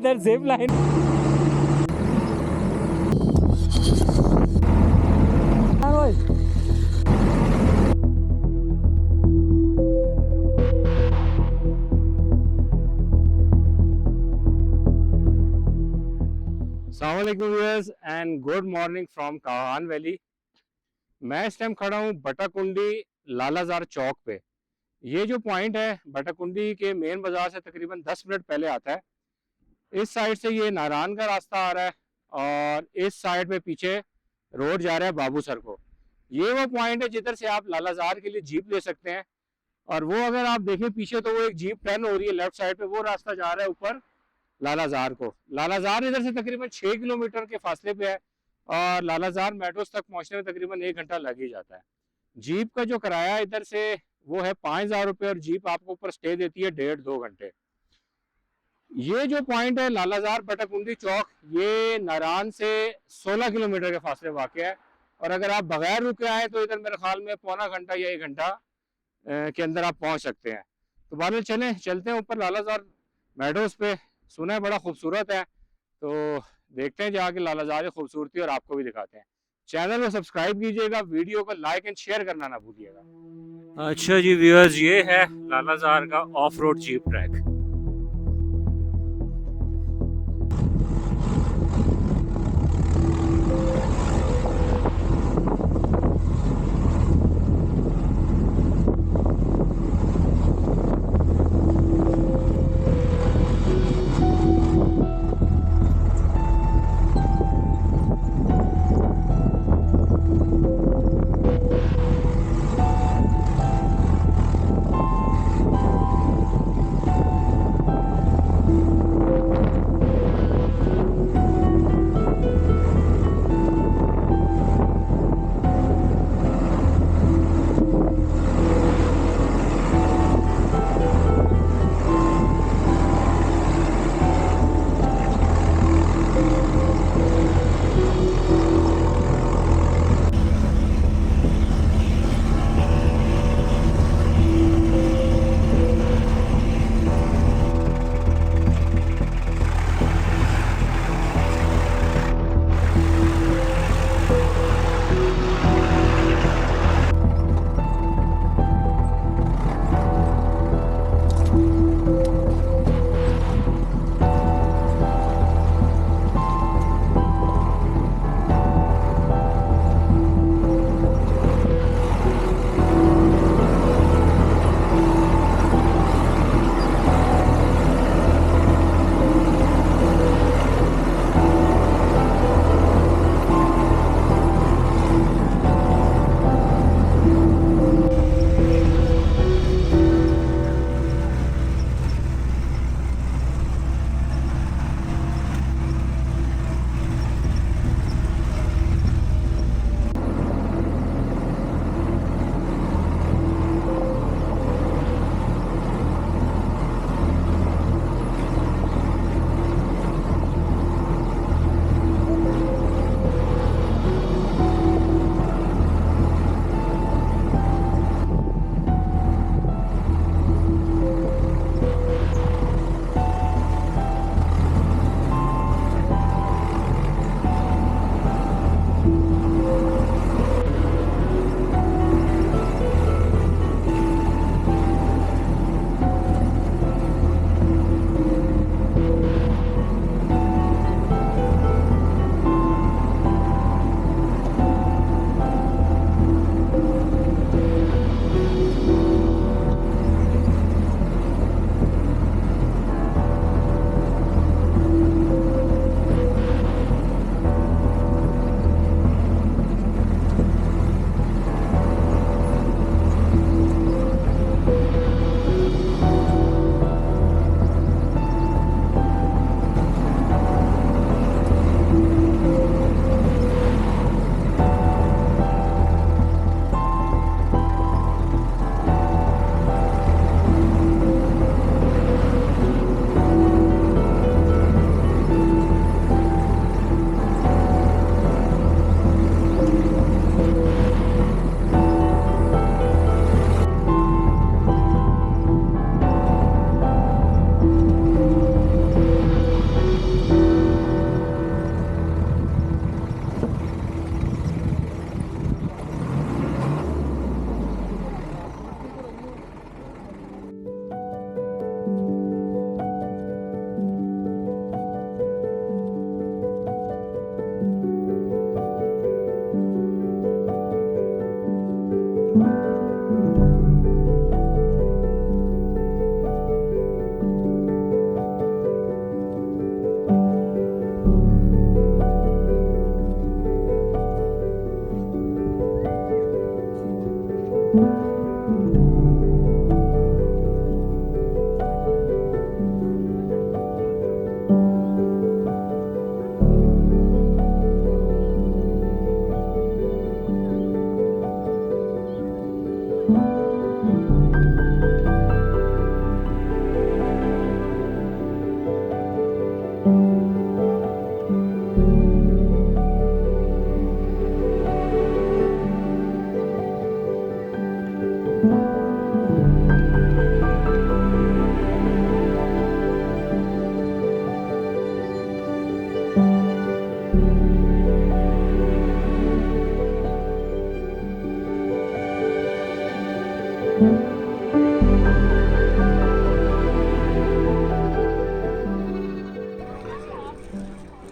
इधर zip line. अस्सलाम वालेकुम viewers and good morning from Kahan valley. मैं इस टाइम खड़ा हूँ बटाकुंडी लालाजार चौक पे। ये जो पॉइंट है बटाकुंडी के मेन बाजार से तकरीबन 10 मिनट पहले आता है। इस साइड से ये नारायण का रास्ता आ रहा है और इस साइड पे पीछे रोड जा रहा है बाबूसर को। ये वो पॉइंट है जिधर से आप लालाजार के लिए जीप ले सकते हैं। और वो अगर आप देखें पीछे तो वो एक जीप टर्न हो रही है लेफ्ट साइड पे, वो रास्ता जा रहा है ऊपर लालाजार को। लालाजार इधर से तकरीबन 6 किलोमीटर के फासले पे है और लालाजार मेट्रोस तक पहुंचने में तकरीबन 1 घंटा लग ही जाता है। जीप का जो किराया इधर से वो है 5,000 रुपये और जीप आपको ऊपर स्टे देती है 1.5-2 घंटे। ये जो पॉइंट है लालाजार बटाकुंडी चौक, ये नारायण से 16 किलोमीटर के फासले वाक़ है और अगर आप बगैर रुके आए तो इधर मेरे ख्याल में पौना घंटा या 1 घंटा के अंदर आप पहुंच सकते हैं। तो बादल चलते हैं ऊपर लालाजार मेडोज पे। सुना है बड़ा खूबसूरत है, तो देखते हैं जाके लालाजार की खूबसूरती और आपको भी दिखाते हैं। चैनल को सब्सक्राइब कीजिएगा, वीडियो को लाइक एंड शेयर करना ना भूलिएगा। अच्छा जी व्यूअर्स, ये है लालाजार का ऑफ रोड जीप ट्रैक।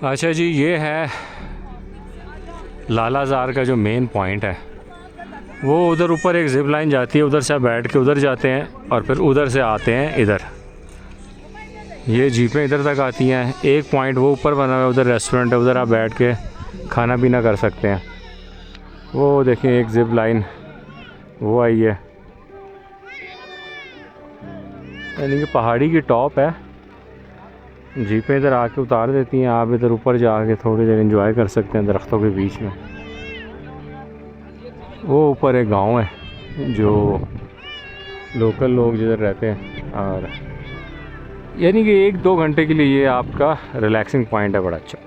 अच्छा जी, ये है लालाजार का जो मेन पॉइंट है। वो उधर ऊपर एक जिप लाइन जाती है, उधर से आप बैठ के उधर जाते हैं और फिर उधर से आते हैं इधर। ये जीपें इधर तक आती हैं। एक पॉइंट वो ऊपर बना हुआ है, उधर रेस्टोरेंट है, उधर आप बैठ के खाना पीना कर सकते हैं। वो देखें एक जिप लाइन वो आई है, यानी कि पहाड़ी की टॉप है। जीपें इधर आके उतार देती हैं, आप इधर ऊपर जाके थोड़ी देर एंजॉय कर सकते हैं दरख्तों के बीच में। वो ऊपर एक गांव है जो लोकल लोग जिधर रहते हैं, और यानी कि 1-2 घंटे के लिए ये आपका रिलैक्सिंग पॉइंट है, बड़ा अच्छा।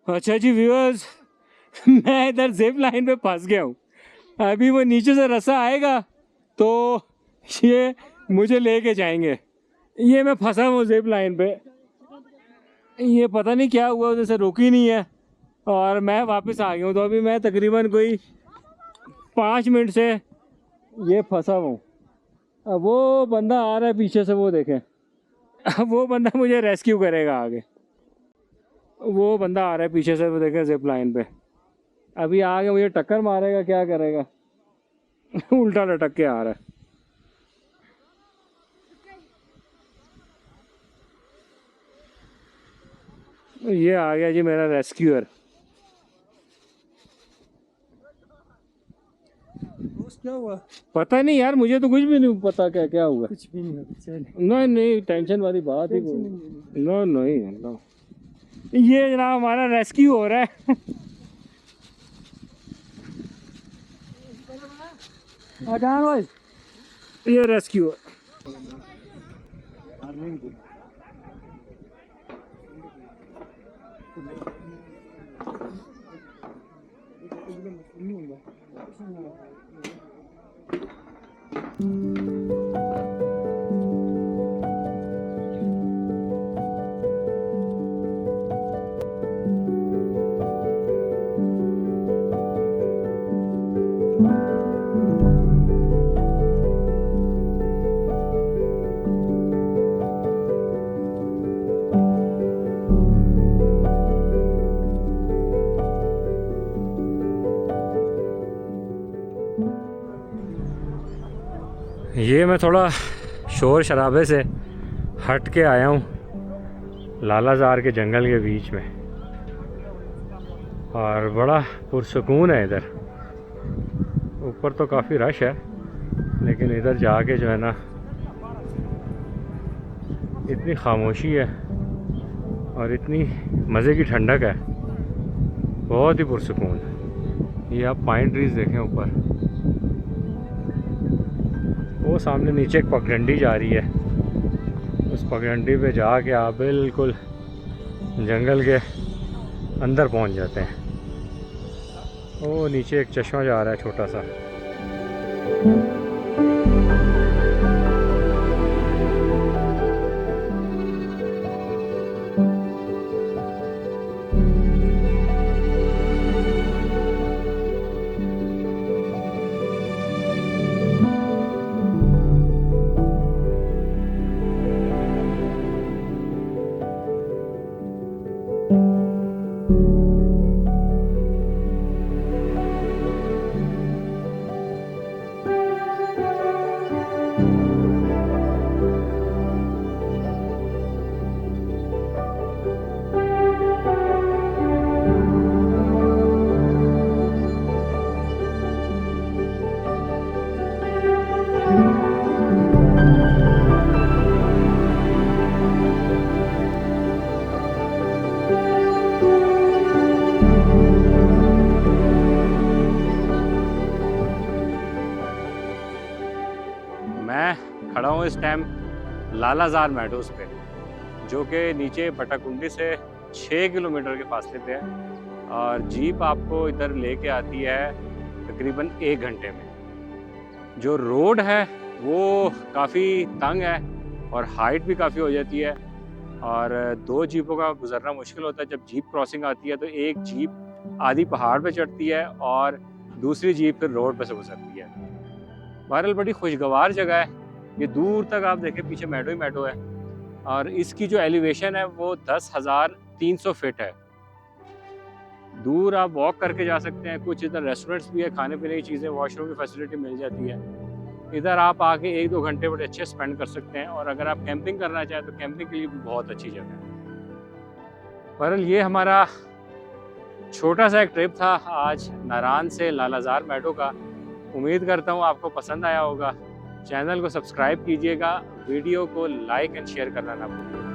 अच्छा जी व्यूअर्स, मैं इधर जिप लाइन पे फंस गया हूँ। अभी वो नीचे से रास्ता आएगा तो ये मुझे लेके जाएंगे। ये मैं फंसा हूँ जिप लाइन पे, ये पता नहीं क्या हुआ, उधर से रुकी नहीं है और मैं वापस आ गया हूँ। तो अभी मैं तकरीबन कोई 5 मिनट से ये फंसा हूँ। अब वो बंदा आ रहा है पीछे से, वो देखें। अब वो बंदा मुझे रेस्क्यू करेगा आगे। वो बंदा आ रहा है पीछे से, वो देखें जिप लाइन पे। अभी आगे मुझे टक्कर मारेगा, क्या करेगा। उल्टा लटक के आ रहा है। ये आ गया जी मेरा रेस्क्यूअर। क्या हुआ? पता नहीं यार, मुझे तो कुछ भी नहीं पता क्या क्या हुआ। कुछ भी नहीं हुआ, चल। नहीं नहीं, टेंशन वाली बात ही कोई नो नहीं नो। ये जनाब हमारा रेस्क्यू हो रहा है। ये रेस्क्यू ये मैं थोड़ा शोर शराबे से हट के आया हूँ लालाजार के जंगल के बीच में, और बड़ा पुरसुकून है इधर। ऊपर तो काफ़ी रश है, लेकिन इधर जाके जो है ना इतनी खामोशी है और इतनी मज़े की ठंडक है, बहुत ही पुरसुकून। ये आप पाइन ट्रीज़ देखें ऊपर, वो सामने नीचे एक पगडंडी जा रही है, उस पगडंडी पे जाके आप बिल्कुल जंगल के अंदर पहुंच जाते हैं। वो नीचे एक चश्मा जा रहा है छोटा सा। मैं खड़ा हूँ इस टाइम लालाजार मेडोज पे, जो कि नीचे बटाकुंडी से 6 किलोमीटर के फासले पे है, और जीप आपको इधर लेके आती है तकरीबन 1 घंटे में। जो रोड है वो काफ़ी तंग है और हाइट भी काफ़ी हो जाती है, और 2 जीपों का गुजरना मुश्किल होता है। जब जीप क्रॉसिंग आती है तो एक जीप आधी पहाड़ पे चढ़ती है और दूसरी जीप फिर रोड पे से गुजरती है। बहरहाल बड़ी खुशगवार जगह है। ये दूर तक आप देखें पीछे मेडो ही मेडो है, और इसकी जो एलिवेशन है वो 10,300 फीट है। दूर आप वॉक करके जा सकते हैं। कुछ इधर रेस्टोरेंट्स भी है, खाने पीने की चीज़ें, वॉशरूम की फैसिलिटी मिल जाती है। इधर आप आके 1-2 घंटे बड़े अच्छे स्पेंड कर सकते हैं, और अगर आप कैंपिंग करना चाहें तो कैंपिंग के लिए भी बहुत अच्छी जगह है। बहरहाल ये हमारा छोटा सा एक ट्रिप था आज नारान से लालाजार मेडो का। उम्मीद करता हूँ आपको पसंद आया होगा। चैनल को सब्सक्राइब कीजिएगा, वीडियो को लाइक एंड शेयर करना ना भूलिए।